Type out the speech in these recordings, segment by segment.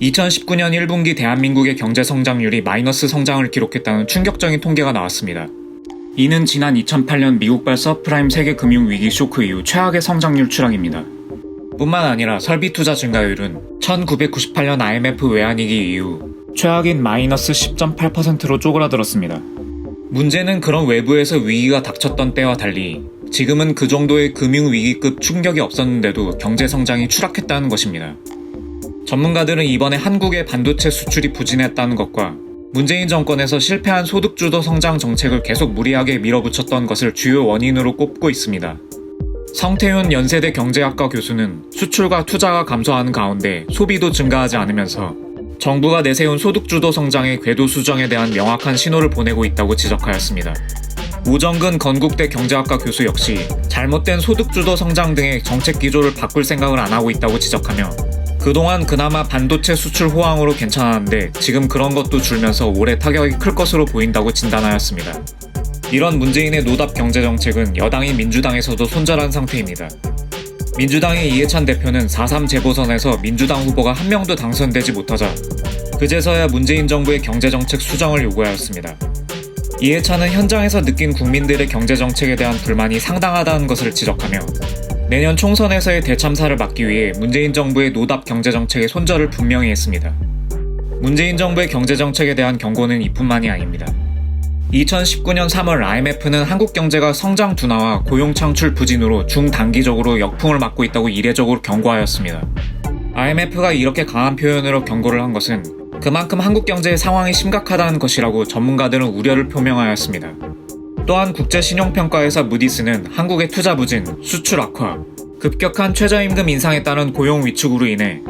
2019년 1분기 대한민국의 경제 성장률이 마이너스 성장을 기록했다는 충격적인 통계가 나왔습니다. 이는 지난 2008년 미국발 서프라임 세계 금융 위기 쇼크 이후 최악의 성장률 추락입니다. 뿐만 아니라 설비 투자 증가율은 1998년 IMF 외환위기 이후 최악인 마이너스 10.8%로 쪼그라들었습니다. 문제는 그런 외부에서 위기가 닥쳤던 때와 달리 지금은 그 정도의 금융위기급 충격이 없었는데도 경제 성장이 추락했다는 것입니다. 전문가들은 이번에 한국의 반도체 수출이 부진했다는 것과 문재인 정권에서 실패한 소득주도 성장 정책을 계속 무리하게 밀어붙였던 것을 주요 원인으로 꼽고 있습니다. 성태윤 연세대 경제학과 교수는 수출과 투자가 감소하는 가운데 소비도 증가하지 않으면서 정부가 내세운 소득주도 성장의 궤도 수정에 대한 명확한 신호를 보내고 있다고 지적하였습니다. 오정근 건국대 경제학과 교수 역시 잘못된 소득주도 성장 등의 정책 기조를 바꿀 생각을 안 하고 있다고 지적하며 그동안 그나마 반도체 수출 호황으로 괜찮았는데 지금 그런 것도 줄면서 올해 타격이 클 것으로 보인다고 진단하였습니다. 이런 문재인의 노답 경제정책은 여당인 민주당에서도 손절한 상태입니다. 민주당의 이해찬 대표는 4.3 재보선에서 민주당 후보가 한 명도 당선되지 못하자 그제서야 문재인 정부의 경제정책 수정을 요구하였습니다. 이해찬은 현장에서 느낀 국민들의 경제정책에 대한 불만이 상당하다는 것을 지적하며 내년 총선에서의 대참사를 막기 위해 문재인 정부의 노답 경제정책의 손절을 분명히 했습니다. 문재인 정부의 경제정책에 대한 경고는 이뿐만이 아닙니다. 2019년 3월 IMF는 한국 경제가 성장 둔화와 고용 창출 부진으로 중단기적으로 역풍을 맞고 있다고 이례적으로 경고하였습니다. IMF가 이렇게 강한 표현으로 경고를 한 것은 그만큼 한국 경제의 상황이 심각하다는 것이라고 전문가들은 우려를 표명하였습니다. 또한 국제신용평가회사 무디스는 한국의 투자 부진, 수출 악화, 급격한 최저임금 인상에 따른 고용 위축으로 인해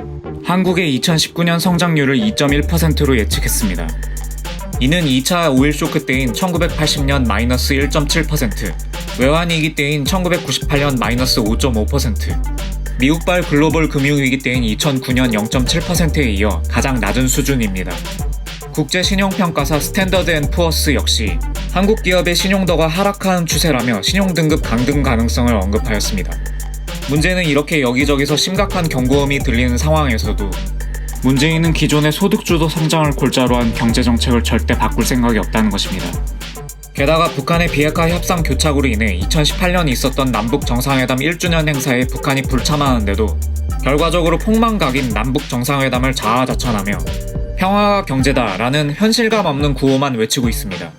한국의 2019년 성장률을 2.1%로 예측했습니다. 이는 2차 오일 쇼크 때인 1980년 마이너스 1.7%, 외환위기 때인 1998년 마이너스 5.5%, 미국발 글로벌 금융위기 때인 2009년 0.7%에 이어 가장 낮은 수준입니다. 국제신용평가사 스탠더드앤푸어스 역시 한국 기업의 신용도가 하락하는 추세라며 신용등급 강등 가능성을 언급하였습니다. 문제는 이렇게 여기저기서 심각한 경고음이 들리는 상황에서도 문재인은 기존의 소득주도 성장을 골자로 한 경제정책을 절대 바꿀 생각이 없다는 것입니다. 게다가 북한의 비핵화 협상 교착으로 인해 2018년 있었던 남북 정상회담 1주년 행사에 북한이 불참하는데도 결과적으로 폭망각인 남북 정상회담을 자아자찬하며 평화가 경제다라는 현실감 없는 구호만 외치고 있습니다.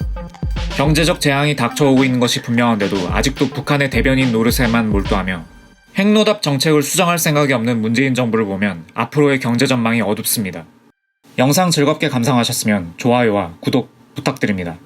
경제적 재앙이 닥쳐오고 있는 것이 분명한데도 아직도 북한의 대변인 노릇에만 몰두하며 핵노답 정책을 수정할 생각이 없는 문재인 정부를 보면 앞으로의 경제 전망이 어둡습니다. 영상 즐겁게 감상하셨으면 좋아요와 구독 부탁드립니다.